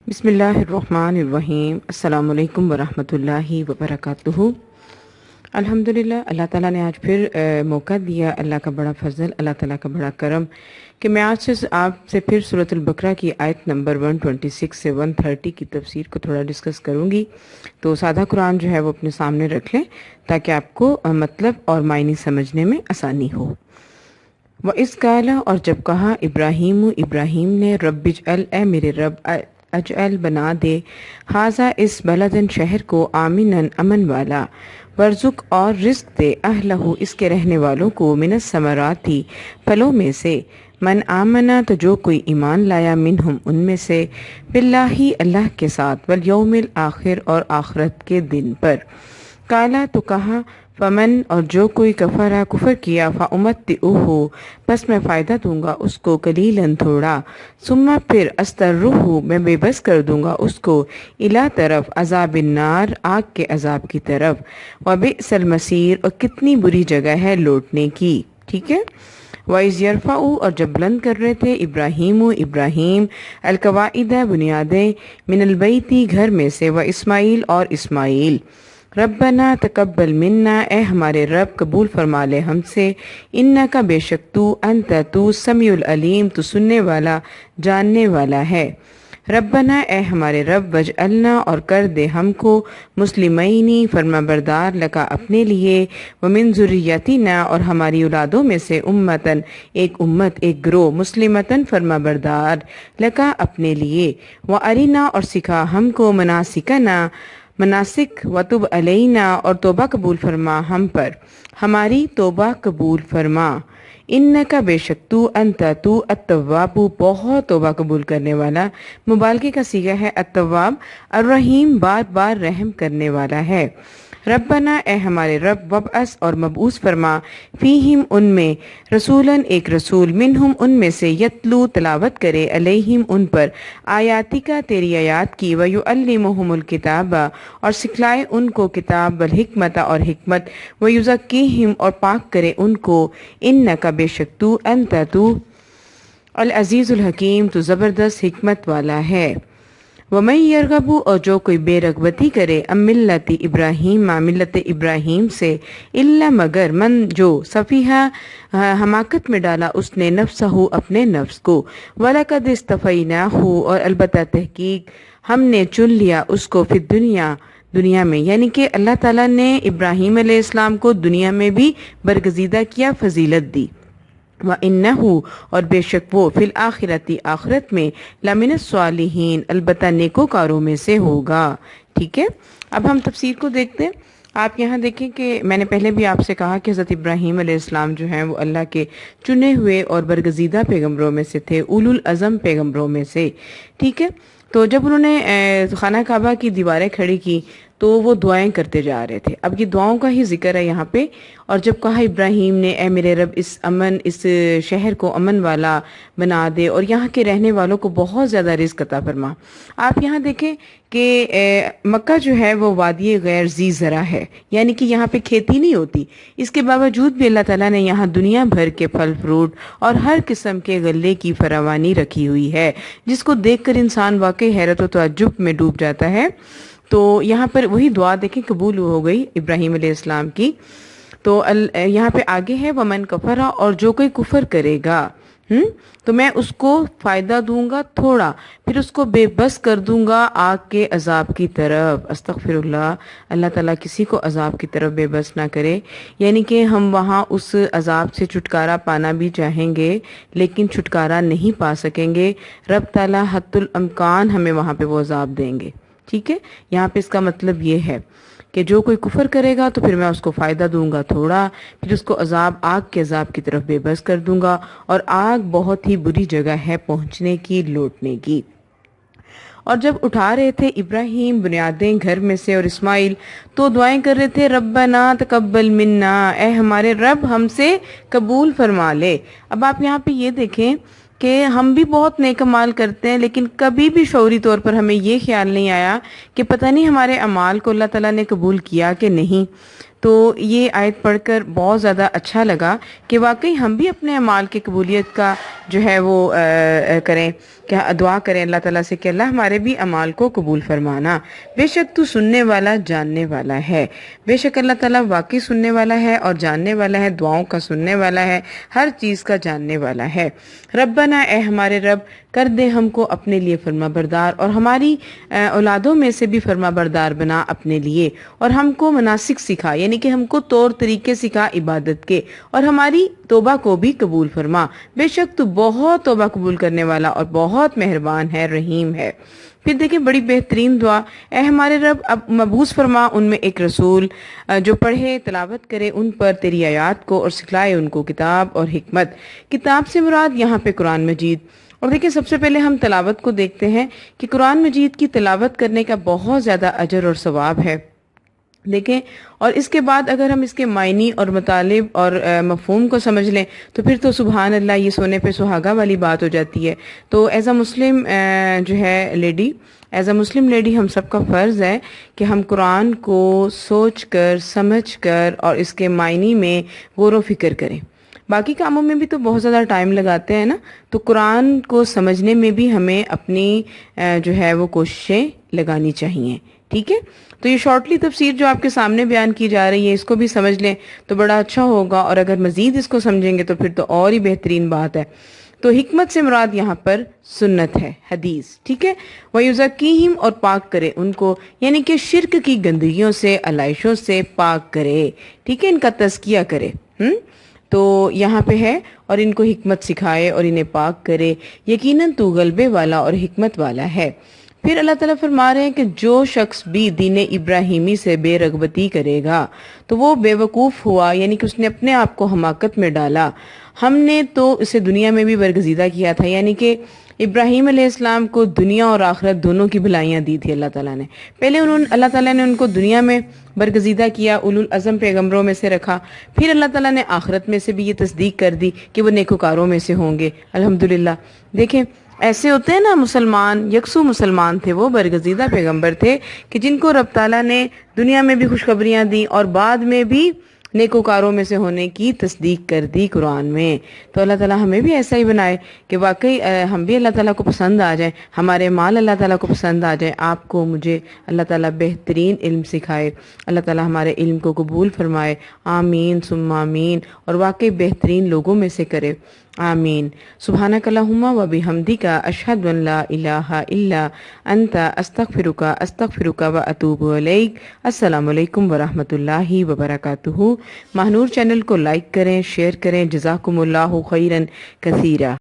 بسم اللہ الرحمن الرحیم۔ السلام علیکم ورحمۃ اللہ وبرکاتہ۔ الحمدللہ، اللہ تعالیٰ نے آج پھر موقع دیا، اللہ کا بڑا فضل، اللہ تعالیٰ کا بڑا کرم کہ میں آج سے آپ سے پھر سورۃ البقرہ کی آیت نمبر 126 سے 130 کی تفسیر کو تھوڑا ڈسکس کروں گی۔ تو سادہ قرآن جو ہے وہ اپنے سامنے رکھ لیں تاکہ آپ کو مطلب اور معنی سمجھنے میں آسانی ہو۔ وَإِذْ قَالَ، اور جب کہا ابراہیم نے، رب اجعل، اے میرے رب، اجعل بنا دے، ھذا اس بلدن شہر کو، آمنن امن والا، ورزق اور رزق دے، اہلہ اس کے رہنے والوں کو، من الثمراتی پھلوں میں سے، من آمنا تو جو کوئی ایمان لایا، منہم ان میں سے، باللہ اللہ کے ساتھ، والیوم الآخر اور آخرت کے دن پر، کالا تو کہا، فمن اور جو کوئی کفر کیا، فامتعہ پس میں فائدہ دوں گا اس کو، قلیلاً تھوڑا، ثم پھر استرہ میں بے بس کر دوں گا اس کو، الی طرف، عذاب النار آگ کے عذاب کی طرف، وبئس المصیر اور کتنی بری جگہ ہے لوٹنے کی۔ ٹھیک ہے۔ وَإِذْ يَرْفَعُ اور جب بلند کر رہے تھے ابراہیم القواعد بنیادیں، من البیت گھر میں سے، واسماعیل اور اسماعیل، ربنا تقبل منا اے ہمارے رب قبول فرما لے ہم سے، انکا بے شک تو، انت تو، سمیع العلیم تو سننے والا جاننے والا ہے۔ ربنا اے ہمارے رب، وجعلنا اور کر دے ہم کو، مسلمینی فرما بردار، لکا اپنے لیے، ومن ذریتنا اور ہماری اولادوں میں سے، امتن ایک امت ایک گروہ، مسلمتن فرما بردار، لکا اپنے لیے، وارنا اور سکھا ہم کو، مناسکنا مناسک، وتب علینا اور توبہ قبول فرما ہم پر، ہماری توبہ قبول فرما، انکا بے شک تو، انت تو، التواب بہت توبہ قبول کرنے والا، مبالغے کا صیغہ ہے التواب، الرحیم بار بار رحم کرنے والا ہے۔ ربنا اے ہمارے رب، وابعث اور مبعوث فرما، فیہم ان میں، رسولاً ایک رسول، منہم ان میں سے، یتلو تلاوت کرے، علیہم ان پر، آیاتی کا تیری آیات کی، ویعلمہم الکتاب اور سکھلائے ان کو کتاب، والحکمت اور حکمت، ویزکیہم اور پاک کرے ان کو، انکا بے شک تو، انت تو، العزیز الحکیم تو زبردست حکمت والا ہے۔ وَمَن يَرْغَبُ اور جو کوئی بے رغبتی کرے، ملت ابراہیم ملت ابراہیم سے، الا مگر، من جو، صفیحہ حماقت میں ڈالا اس نے، نفسہ اپنے نفس کو، وَلَقَدِ اصْطَفَيْنَاهُ اور البتہ تحقیق ہم نے چن لیا اس کو، فی دنیا میں، یعنی کہ اللہ تعالیٰ نے ابراہیم علیہ السلام کو دنیا میں بھی برگزیدہ کیا، فضیلت دی، وَإِنَّهُ اور بے شک وہ، فی الآخرتی آخرت میں، لمن الصالحین البتہ نیکوکاروں میں سے ہوگا۔ ٹھیک ہے۔ اب ہم تفسیر کو دیکھتے ہیں۔ آپ یہاں دیکھیں کہ میں نے پہلے بھی آپ سے کہا کہ حضرت ابراہیم علیہ السلام جو ہیں وہ اللہ کے چنے ہوئے اور برگزیدہ پیغمبروں میں سے تھے، اولو العزم پیغمبروں میں سے۔ ٹھیک ہے۔ تو جب انہوں نے خانہ کعبہ کی دیواریں کھڑی کی تو وہ دعائیں کرتے جا رہے تھے۔ اب یہ دعاؤں کا ہی ذکر ہے یہاں پہ، اور جب کہا ابراہیم نے، اے میرے رب اس شہر کو امن والا بنا دے اور یہاں کے رہنے والوں کو بہت زیادہ رزق عطا فرما۔ آپ یہاں دیکھیں کہ مکہ جو ہے وہ وادی غیر ذی زرع ہے، یعنی کہ یہاں پہ کھیتی نہیں ہوتی، اس کے باوجود بھی اللہ تعالیٰ نے یہاں دنیا بھر کے پھل فروٹ اور ہر قسم کے غلے کی فراوانی رکھی ہوئی ہے، جس کو دیکھ کر انسان واقعی حیرت و تعجب میں ڈوب جاتا ہے۔ تو یہاں پر وہی دعا دیکھیں قبول ہو گئی ابراہیم علیہ السلام کی۔ تو یہاں پہ آگے ہے، ومن کفر اور جو کوئی کفر کرے گا، تو میں اس کو فائدہ دوں گا تھوڑا، پھر اس کو بے بس کر دوں گا آگ کے عذاب کی طرف۔ استغفر اللہ، اللہ تعالیٰ کسی کو عذاب کی طرف بے بس نہ کرے، یعنی کہ ہم وہاں اس عذاب سے چھٹکارا پانا بھی چاہیں گے لیکن چھٹکارا نہیں پا سکیں گے، رب تعالیٰ حتی الامکان ہمیں وہاں پہ وہ عذاب دیں گے۔ ٹھیک ہے۔ یہاں پہ اس کا مطلب یہ ہے کہ جو کوئی کفر کرے گا تو پھر میں اس کو فائدہ دوں گا تھوڑا، پھر اس کو آگ کے عذاب کی طرف بے بس کر دوں گا، اور آگ بہت ہی بری جگہ ہے پہنچنے کی، لوٹنے کی۔ اور جب اٹھا رہے تھے ابراہیم بنیادیں گھر میں سے اور اسماعیل، تو دعائیں کر رہے تھے، ربنا تقبل منا اے ہمارے رب ہم سے قبول فرما لے۔ اب آپ یہاں پہ یہ دیکھیں کہ ہم بھی بہت نیک اعمال کرتے ہیں، لیکن کبھی بھی شعوری طور پر ہمیں یہ خیال نہیں آیا کہ پتہ نہیں ہمارے اعمال کو اللہ تعالیٰ نے قبول کیا کہ نہیں۔ تو یہ آیت پڑھ کر بہت زیادہ اچھا لگا کہ واقعی ہم بھی اپنے اعمال کی قبولیت کا جو ہے وہ کریں، کہ دعا کریں اللہ تعالیٰ سے کہ اللہ ہمارے بھی اعمال کو قبول فرمانا، بے شک تو سننے والا جاننے والا ہے۔ بے شک اللہ تعالیٰ واقعی سننے والا ہے اور جاننے والا ہے، دعاؤں کا سننے والا ہے، ہر چیز کا جاننے والا ہے۔ ربنا، اے ہمارے رب، کر دے ہم کو اپنے لیے فرما بردار، اور ہماری اولادوں میں سے بھی فرما بردار بنا اپنے لیے، اور ہم کو مناسک سکھا، یعنی کہ ہم کو طور طریقے سکھا عبادت کے، اور ہماری توبہ کو بھی قبول فرما، بے شک تو بہت توبہ قبول کرنے والا اور بہت مہربان ہے، رحیم ہے۔ پھر دیکھیں بڑی بہترین دعا، اے ہمارے رب، اب مبعوث فرما ان میں ایک رسول جو پڑھے تلاوت کرے ان پر تیری آیات کو، اور سکھلائے ان کو کتاب اور حکمت۔ کتاب سے مراد یہاں پہ قرآن مجید۔ اور دیکھیں سب سے پہلے ہم تلاوت کو دیکھتے ہیں کہ قرآن مجید کی تلاوت کرنے کا بہت زیادہ اجر اور ثواب ہے، دیکھیں۔ اور اس کے بعد اگر ہم اس کے معنی اور مطالب اور مفہوم کو سمجھ لیں تو پھر تو سبحان اللہ، یہ سونے پہ سہاگا والی بات ہو جاتی ہے۔ تو ایز اے مسلم جو ہے lady, as a Muslim lady ہم سب کا فرض ہے کہ ہم قرآن کو سوچ کر، سمجھ کر اور اس کے معنی میں غور و فکر کریں۔ باقی کاموں میں بھی تو بہت زیادہ ٹائم لگاتے ہیں نا، تو قرآن کو سمجھنے میں بھی ہمیں اپنی جو ہے وہ کوششیں لگانی چاہیے، ٹھیک ہے۔ تو یہ شارٹلی تفسیر جو آپ کے سامنے بیان کی جا رہی ہے، اس کو بھی سمجھ لیں تو بڑا اچھا ہوگا، اور اگر مزید اس کو سمجھیں گے تو پھر تو اور ہی بہترین بات ہے۔ تو حکمت سے مراد یہاں پر سنت ہے، حدیث، ٹھیک ہے۔ وَيُزَكِّيهِمْ، اور پاک کرے ان کو، یعنی کہ شرک کی گندگیوں سے، علائشوں سے پاک کرے، ٹھیک ہے، ان کا تزکیہ کرے۔ تو یہاں پہ ہے، اور ان کو حکمت سکھائے اور انہیں پاک کرے، یقیناً تو غلبے والا اور حکمت والا ہے۔ پھر اللہ تعالیٰ فرما رہے ہیں کہ جو شخص بھی دین ابراہیمی سے بے رغبتی کرے گا تو وہ بے وقوف ہوا، یعنی کہ اس نے اپنے آپ کو حماقت میں ڈالا۔ ہم نے تو اسے دنیا میں بھی برگزیدہ کیا تھا، یعنی کہ ابراہیم علیہ السلام کو دنیا اور آخرت دونوں کی بھلائیاں دی تھی اللہ تعالیٰ نے۔ پہلے اللہ تعالیٰ نے ان کو دنیا میں برگزیدہ کیا، اولو العزم پیغمبروں میں سے رکھا، پھر اللہ تعالیٰ نے آخرت میں سے بھی یہ تصدیق کر دی کہ وہ نیکوکاروں میں سے ہوں گے، الحمدللہ۔ دیکھیں ایسے ہوتے ہیں نا مسلمان، یکسو مسلمان تھے، وہ برگزیدہ پیغمبر تھے کہ جن کو رب تعالیٰ نے دنیا میں بھی خوشخبریاں دی اور بعد میں بھی نیکوکاروں میں سے ہونے کی تصدیق کر دی قرآن میں۔ تو اللہ تعالیٰ ہمیں بھی ایسا ہی بنائے کہ واقعی ہم بھی اللہ تعالیٰ کو پسند آ جائیں، ہمارے مال اللہ تعالیٰ کو پسند آ جائیں، آپ کو مجھے اللہ تعالیٰ بہترین علم سکھائے، اللہ تعالیٰ ہمارے علم کو قبول فرمائے، آمین ثم آمین، اور واقعی بہترین لوگوں میں سے کرے، آمین۔ سبحانک اللہم و بحمدک، اشہد ان لا الہ الا انت، استغفرک و اتوب الیک۔ السلام علیکم ورحمۃ اللہ وبرکاتہ۔ ماہنور چینل کو لائک کریں، شیئر کریں، جزاکم اللہ خیرا کثیرا۔